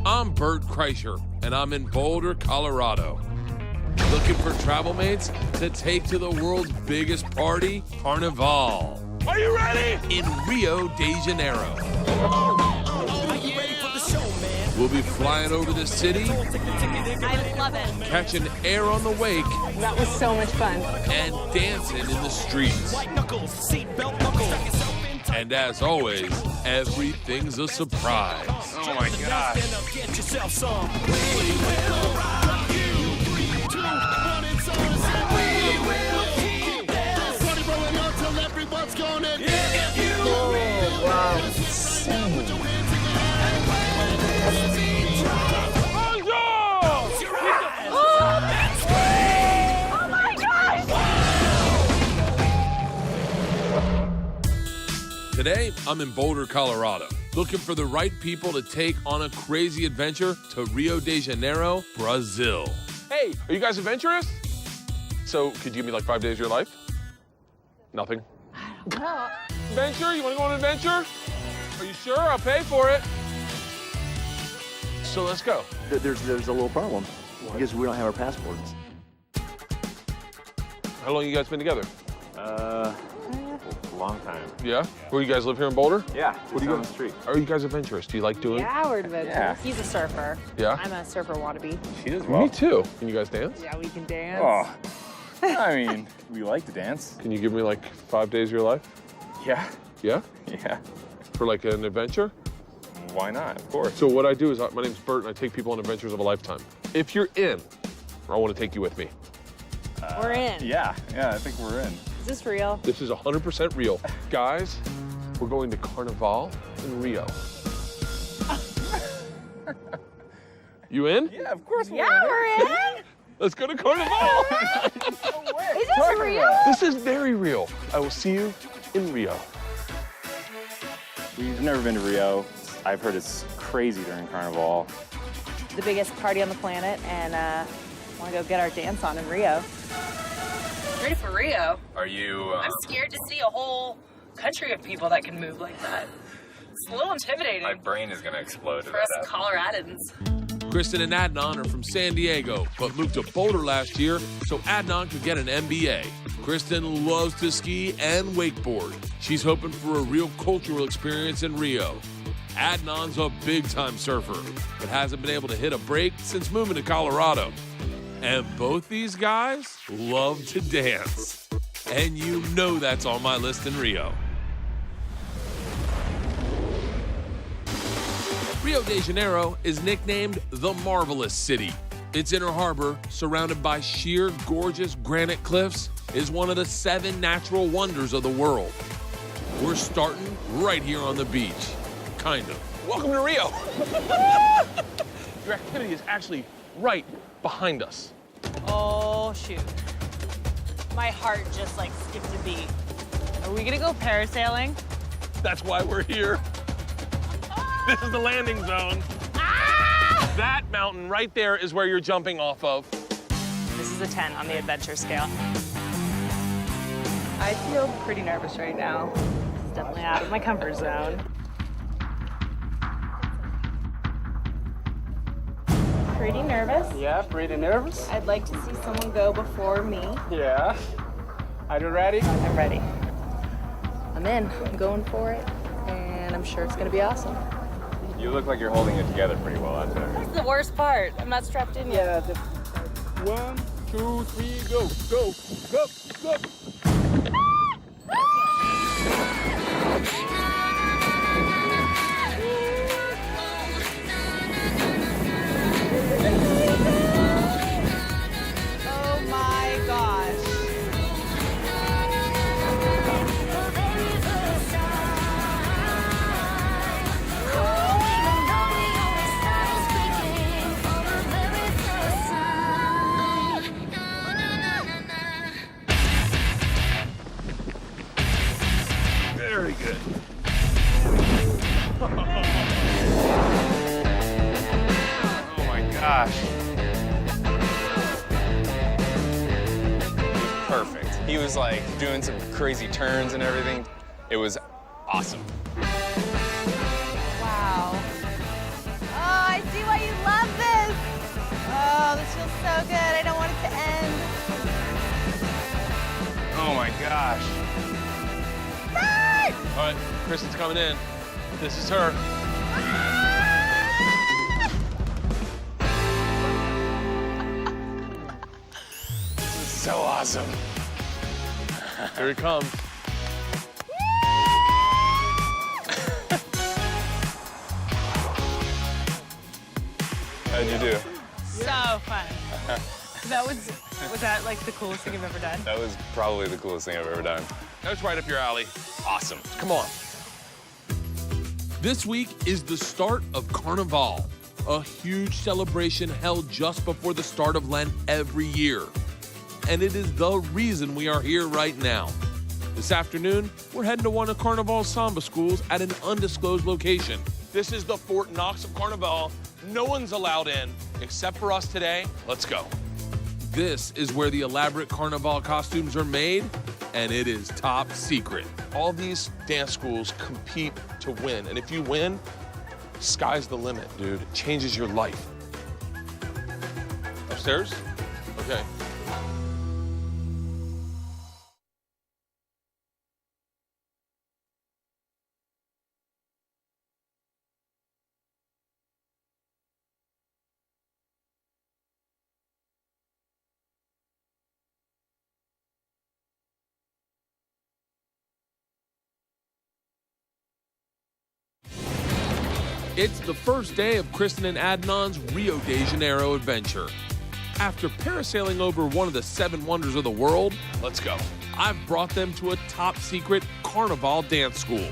I'm Bert Kreischer, and I'm in Boulder, Colorado. Looking for travel mates to take to the world's biggest party, Carnival. Are you ready? In Rio de Janeiro. We'll be flying over the city. I love it. Catching air on the wake. That was so much fun. And dancing in the streets. And as always, everything's a surprise. Oh my gosh. Today, I'm in Boulder, Colorado, looking for the right people to take on a crazy adventure to Rio de Janeiro, Brazil. Hey, are you guys adventurous? So, could you give me like 5 days of your life? Nothing? Adventure? You want to go on an adventure? Are you sure? I'll pay for it. So let's go. There's a little problem because we don't have our passports. How long you guys been together? A long time. Yeah? Where you guys live here in Boulder? Yeah, What do you on go the street. Are you guys adventurous? Do you like doing? Yeah, we're adventurous. Yeah. He's a surfer. Yeah? I'm a surfer wannabe. She does well. Me too. Can you guys dance? Yeah, we can dance. Oh, I mean, we like to dance. Can you give me like 5 days of your life? Yeah, Yeah? yeah. For like an adventure? Why not? Of course. So what I do is, my name's Bert, and I take people on adventures of a lifetime. If you're in, I want to take you with me. We're in. Yeah, I think we're in. Is this real? This is 100% real. Guys, we're going to Carnival in Rio. You in? Yeah, of course Yeah, we're in. Let's go to Carnival. Is this real? This is very real. I will see you in Rio. We've never been to Rio. I've heard it's crazy during Carnival. The biggest party on the planet, and want to go get our dance on in Rio. Ready for Rio? Are you? I'm scared to see a whole country of people that can move like that. It's a little intimidating My brain is gonna explode. for us Coloradans. Kristen and Adnan are from San Diego, but moved to Boulder last year so Adnan could get an MBA. Kristen loves to ski and wakeboard. She's hoping for a real cultural experience in Rio. Adnan's a big-time surfer, but hasn't been able to hit a break since moving to Colorado. And both these guys love to dance. And you know that's on my list in Rio. Rio de Janeiro is nicknamed the Marvelous City. Its inner harbor, surrounded by sheer, gorgeous granite cliffs, is one of the 7 natural wonders of the world. We're starting right here on the beach. Kind of. Welcome to Rio. Your activity is actually right behind us. Oh, shoot. My heart just, like, skipped a beat. Are we gonna go parasailing? That's why we're here. This is the landing zone. That mountain right there is where you're jumping off of. This is a 10 on the adventure scale. I feel pretty nervous right now. It's definitely out of my comfort zone. Pretty nervous. Yeah, pretty nervous. I'd like to see someone go before me. Yeah. Are you ready? I'm ready. I'm in. I'm going for it. And I'm sure it's gonna be awesome. You look like you're holding it together pretty well. That's it. That's the worst part. I'm not strapped in yet. Yeah. 1, 2, 3, go, go, go, go. Oh my gosh. Very good. Oh my gosh. Perfect. He was like doing some crazy turns and everything. It was awesome. Wow. Oh, I see why gosh. All right, Kristen's coming in. This is her. This is so awesome. Here he comes. How'd you do? So fun. Was that like the coolest thing you've ever done? That was probably the coolest thing I've ever done. That's right up your alley. Awesome. Come on. This week is the start of Carnival, a huge celebration held just before the start of Lent every year. And it is the reason we are here right now. This afternoon, we're heading to one of Carnival's samba schools at an undisclosed location. This is the Fort Knox of Carnival. No one's allowed in except for us today. Let's go. This is where the elaborate Carnival costumes are made, and it is top secret. All these dance schools compete to win, and if you win, sky's the limit, dude. It changes your life. Upstairs? Okay. It's the first day of Kristen and Adnan's Rio de Janeiro adventure. After parasailing over one of the 7 wonders of the world, let's go. I've brought them to a top secret Carnival dance school.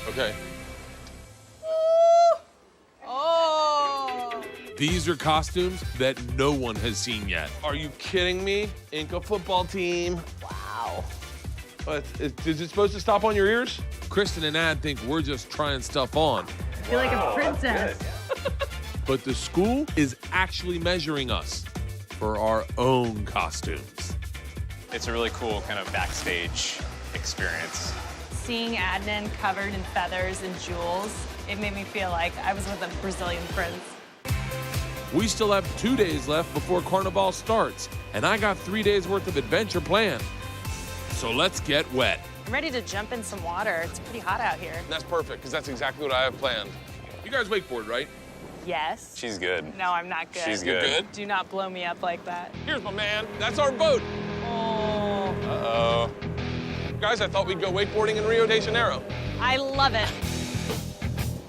Okay. Oh! These are costumes that no one has seen yet. Are you kidding me? Inca football team. Wow. Is it supposed to stop on your ears? Kristen and Ad think we're just trying stuff on. I feel like a princess. But the school is actually measuring us for our own costumes. It's a really cool kind of backstage experience. Seeing Adnan covered in feathers and jewels, it made me feel like I was with a Brazilian prince. We still have 2 days left before Carnival starts, and I got 3 days worth of adventure planned. So let's get wet. I'm ready to jump in some water. It's pretty hot out here. That's perfect, because that's exactly what I have planned. You guys wakeboard, right? Yes. She's good. No, I'm not good. She's You're good. good? Do not blow me up like that. Here's my man. That's our boat. Oh, Uh-oh. Guys, I thought we'd go wakeboarding in Rio de Janeiro. I love it.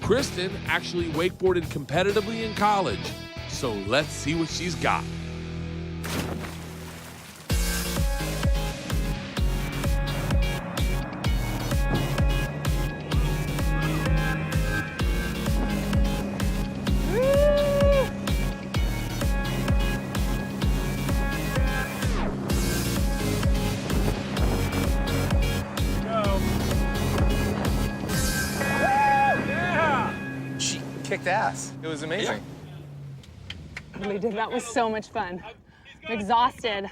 Kristen actually wakeboarded competitively in college, so let's see what she's got. She kicked ass. It was amazing. We did. That was so much fun. I'm exhausted.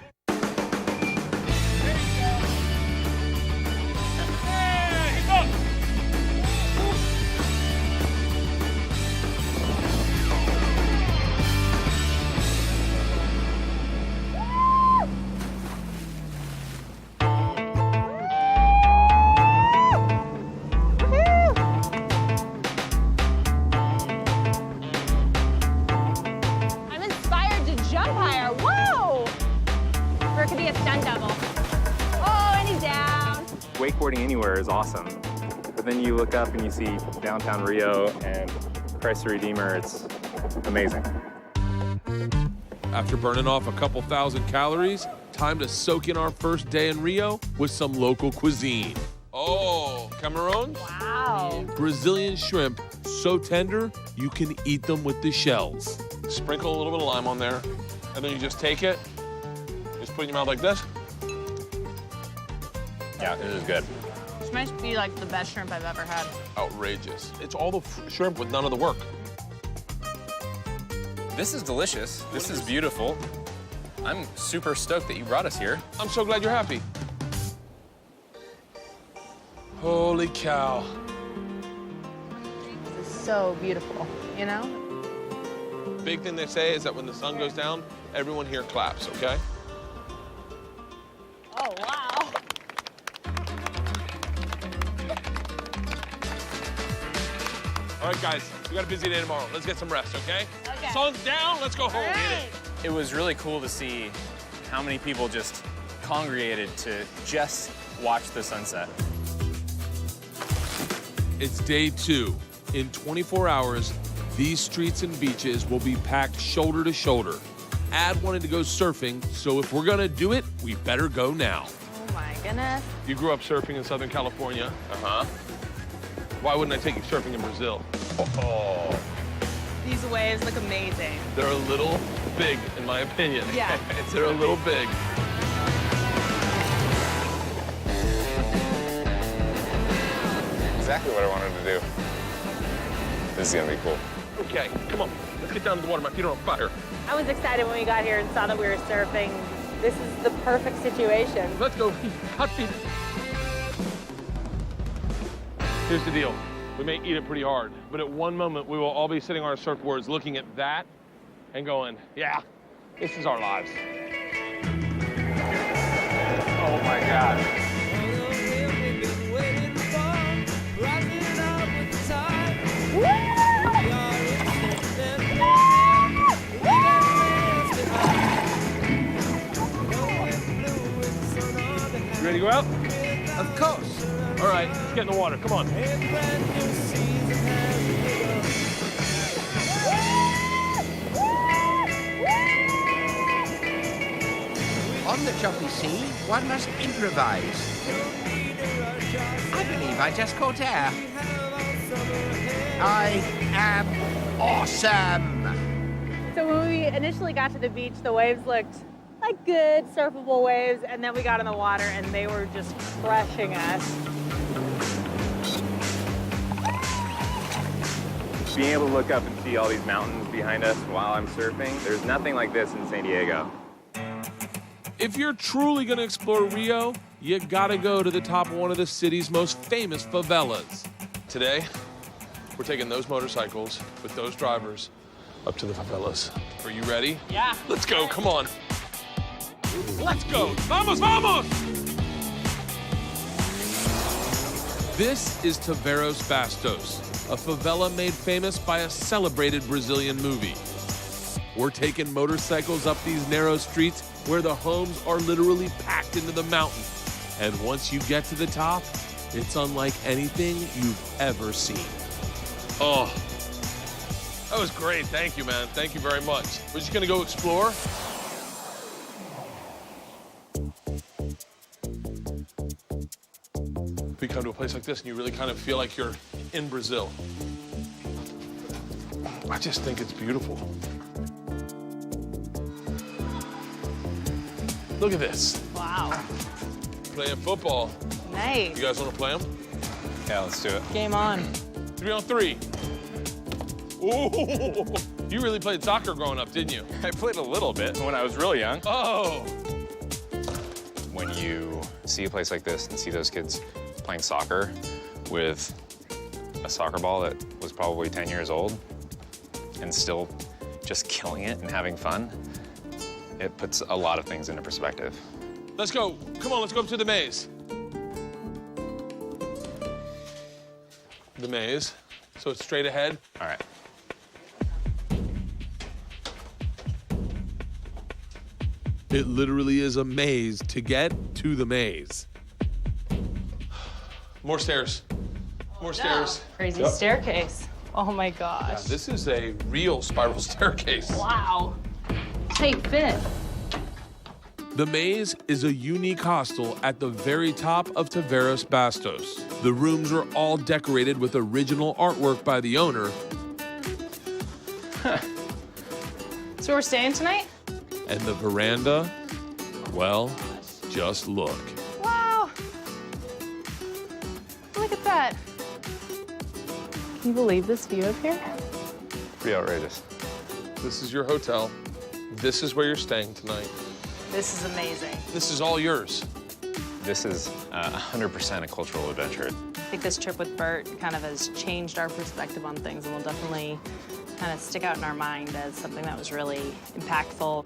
I'm inspired to jump higher. Whoa! Or it could be a stunt double. Oh, and he's down. Wakeboarding anywhere is awesome, but then you look up and you see downtown Rio and Christ the Redeemer. It's amazing. After burning off a couple thousand calories, time to soak in our first day in Rio with some local cuisine. Oh, camarón? Wow. Brazilian shrimp, so tender, you can eat them with the shells. Sprinkle a little bit of lime on there, and then you just take it, just put it in your mouth like this. Yeah, it is good. This might be like the best shrimp I've ever had. Outrageous. It's all the shrimp with none of the work. This is delicious. This is beautiful. I'm super stoked that you brought us here. I'm so glad you're happy. Holy cow. This is so beautiful, you know? Big thing they say is that when the sun goes down, everyone here claps, okay? Oh, wow. All right, guys, we got a busy day tomorrow. Let's get some rest, okay? Okay. Sun's down, let's go home. All Hit right. it. It was really cool to see how many people just congregated to just watch the sunset. It's day 2. In 24 hours, these streets and beaches will be packed shoulder to shoulder. Ad wanted to go surfing, so if we're gonna do it, we better go now. Oh my goodness. You grew up surfing in Southern California. Uh-huh. Why wouldn't I take you surfing in Brazil? Oh. These waves look amazing. They're a little big, in my opinion. Yeah. They're a little big. Exactly what I wanted to do. This is gonna be cool. Okay, come on. Let's get down to the water. My feet are on fire. I was excited when we got here and saw that we were surfing. This is the perfect situation. Let's go. Hot feet. Here's the deal. We may eat it pretty hard, but at one moment we will all be sitting on our surfboards looking at that and going, yeah, this is our lives. Oh my God. You ready to go out? Of course. All right, let's get in the water. Come on. On the choppy sea, one must improvise. I believe I just caught air. I am awesome! So when we initially got to the beach, the waves looked like good surfable waves, and then we got in the water and they were just crushing us. Being able to look up and see all these mountains behind us while I'm surfing, there's nothing like this in San Diego. If you're truly gonna explore Rio, you gotta go to the top of one of the city's most famous favelas. Today, we're taking those motorcycles with those drivers up to the favelas. Are you ready? Yeah. Let's go, come on. Let's go, vamos, vamos! This is Tavares Bastos, a favela made famous by a celebrated Brazilian movie. We're taking motorcycles up these narrow streets where the homes are literally packed into the mountain. And once you get to the top, it's unlike anything you've ever seen. Oh, that was great. Thank you, man. Thank you very much. We're just gonna go explore. We come to a place like this and you really kind of feel like you're in Brazil. I just think it's beautiful. Look at this. Wow. Playing football. Nice. You guys want to play them? Yeah, let's do it. Game on. 3-on-3. Ooh, you really played soccer growing up, didn't you? I played a little bit when I was really young. Oh. When you see a place like this and see those kids playing soccer with a soccer ball that was probably 10 years old and still just killing it and having fun, it puts a lot of things into perspective. Let's go. Come on, let's go up to the maze. The maze. So it's straight ahead. All right. It literally is a maze to get to the maze. More stairs. More stairs. Crazy Yep. staircase. Oh my gosh. Yeah, this is a real spiral staircase. Wow. Tight fit. The maze is a unique hostel at the very top of Tavares Bastos. The rooms are all decorated with original artwork by the owner. So we're staying tonight? And the veranda, well, just look. Wow. Look at that. Can you believe this view up here? Pretty outrageous. This is your hotel. This is where you're staying tonight. This is amazing. This is all yours. This is 100% a cultural adventure. I think this trip with Bert kind of has changed our perspective on things and will definitely kind of stick out in our mind as something that was really impactful.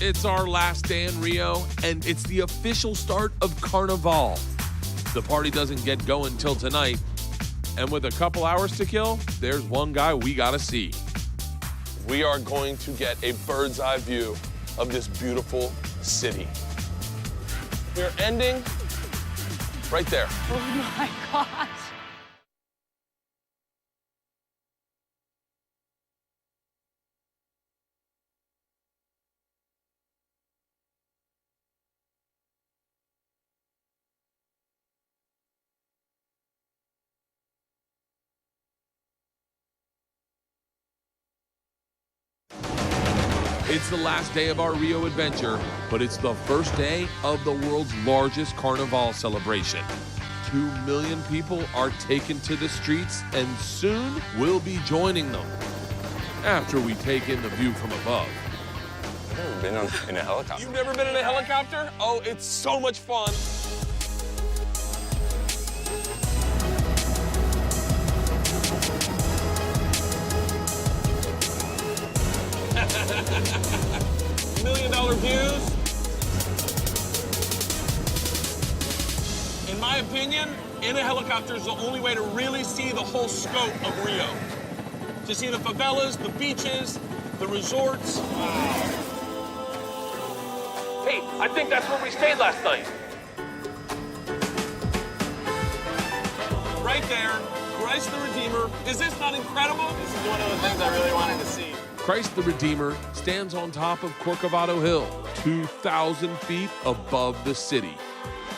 It's our last day in Rio, and it's the official start of Carnival. The party doesn't get going till tonight, and with a couple hours to kill, there's one guy we gotta see. We are going to get a bird's eye view of this beautiful city. We're ending right there. Oh my gosh. It's the last day of our Rio adventure, but it's the first day of the world's largest Carnival celebration. 2 million people are taken to the streets, and soon we'll be joining them after we take in the view from above. I've never been in a helicopter. You've never been in a helicopter? Oh, it's so much fun. $1 million views. In my opinion, in a helicopter is the only way to really see the whole scope of Rio. To see the favelas, the beaches, the resorts. Wow. Hey, I think that's where we stayed last night. Right there, Christ the Redeemer. Is this not incredible? This is one of the things I really wanted to see. Christ the Redeemer stands on top of Corcovado Hill, 2,000 feet above the city.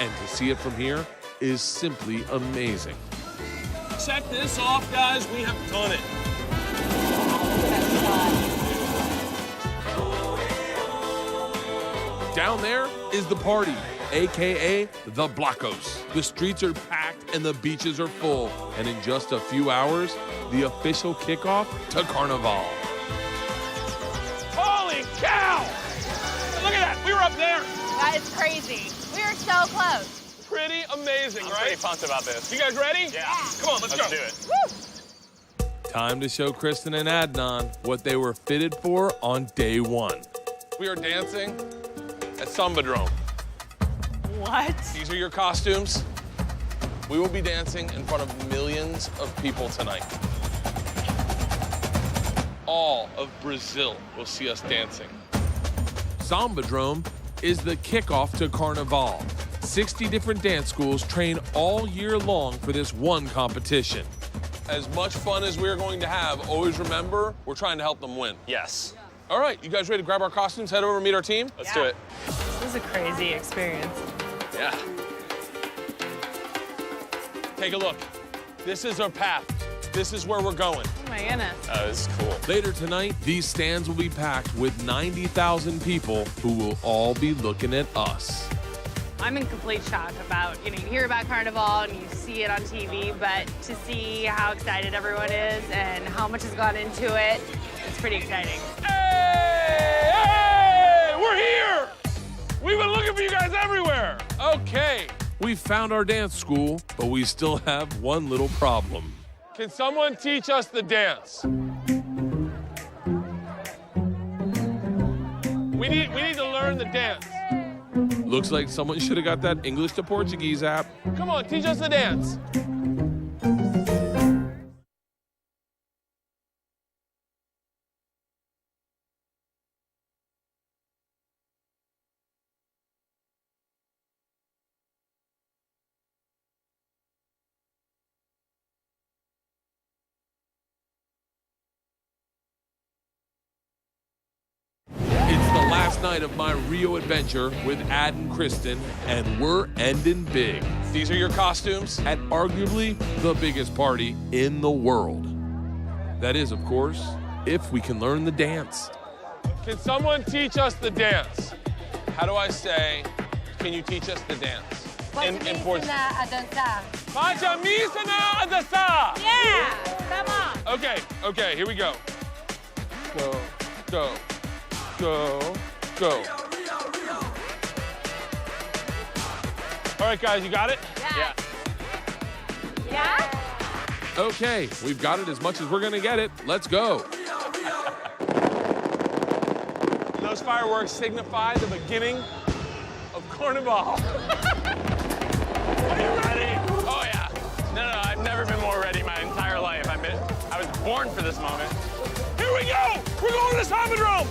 And to see it from here is simply amazing. Check this off, guys. We have done it. Down there is the party, AKA the Blocos. The streets are packed and the beaches are full. And in just a few hours, the official kickoff to Carnival. Holy cow! Look at that. We were up there. That is crazy. We are so close. Pretty amazing, I'm right? pretty pumped about this. You guys ready? Yeah. Come on, let's go. do it. Woo! Time to show Kristen and Adnan what they were fitted for on day one. We are dancing at Sambadrome. What? These are your costumes. We will be dancing in front of millions of people tonight. All of Brazil will see us dancing. Sambadrome is the kickoff to Carnival. 60 different dance schools train all year long for this one competition. As much fun as we're going to have, always remember, we're trying to help them win. Yes. All right, you guys ready to grab our costumes, head over and meet our team? Let's do it. This is a crazy experience. Yeah. Take a look. This is our path. This is where we're going. Oh my goodness. Oh, this is cool. Later tonight, these stands will be packed with 90,000 people who will all be looking at us. I'm in complete shock about, you hear about Carnival and you see it on TV, but to see how excited everyone is and how much has gone into it, it's pretty exciting. Hey! Hey! We're here! We've been looking for you guys everywhere. Okay. We found our dance school, but we still have one little problem. Can someone teach us the dance? We need to learn the dance. Looks like someone should have got that English to Portuguese app. Come on, teach us the dance. Last night of my Rio adventure with Ad and Kristen, and we're ending big. These are your costumes. At arguably the biggest party in the world. That is, of course, if we can learn the dance. Can someone teach us the dance? How do I say, can you teach us the dance? In Portuguese. Pode-me-ensinar a dançar. Yeah, come on. Okay, here we go. Go, go, go, go. All right, guys, you got it? Yeah. Yeah? Okay, we've got it as much as we're gonna get it. Let's go. Those fireworks signify the beginning of Carnival. Are you ready? Oh, yeah. No, I've never been more ready my entire life. I was born for this moment. Here we go! We're going to this Hoppodrome!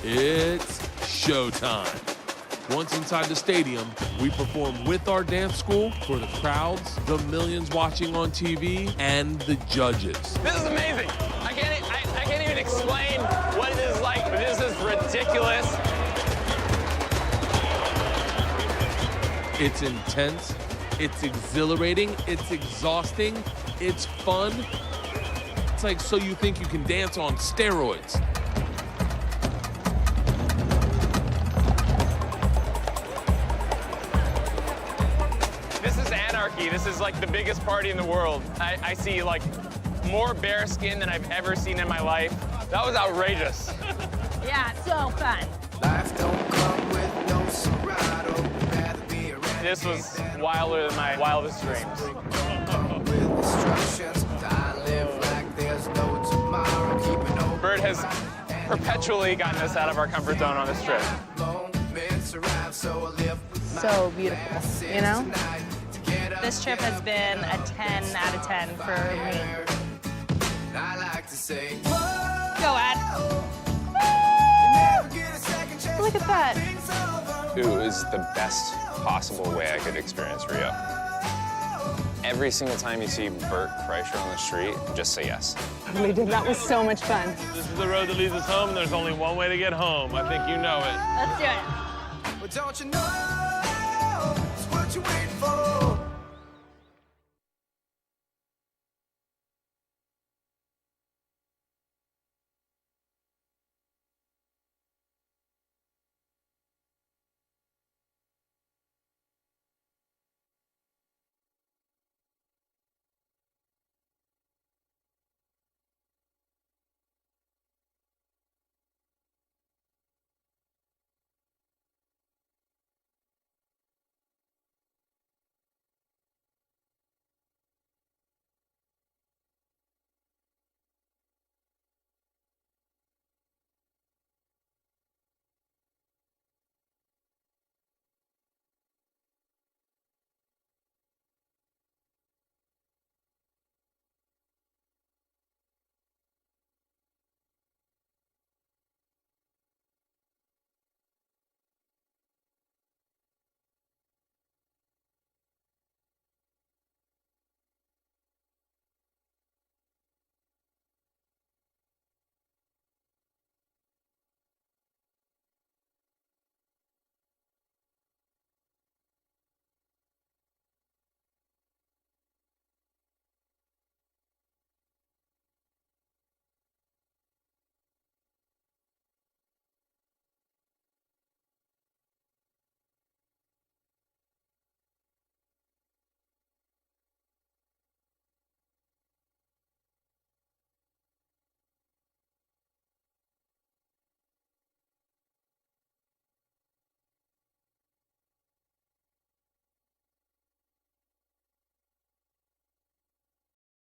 It's showtime. Once inside the stadium, we perform with our dance school for the crowds, the millions watching on TV, and the judges. This is amazing. I can't even explain what it is like, but this is ridiculous. It's intense, it's exhilarating, it's exhausting, it's fun. It's like So You Think You Can Dance on steroids. This is anarchy. This is like the biggest party in the world. I see like more bear skin than I've ever seen in my life. That was outrageous. Yeah, so fun. Life don't come with no Serato. Rather be a This was wilder than my wildest dreams. with instructions. I live like there's no tomorrow. Keeping no Bird has perpetually gotten us out of our comfort zone on this trip. moments arrive, so I live So beautiful, you know? This trip has been a 10 out of 10 for me. I like to say, Go, Ad. Look at that. It was the best possible way I could experience Rio. Every single time you see Bert Kreischer on the street, just say yes. We did. That was so much fun. This is the road that leads us home, and there's only one way to get home. I think you know it. Let's do it. but don't you know it's what you wait for?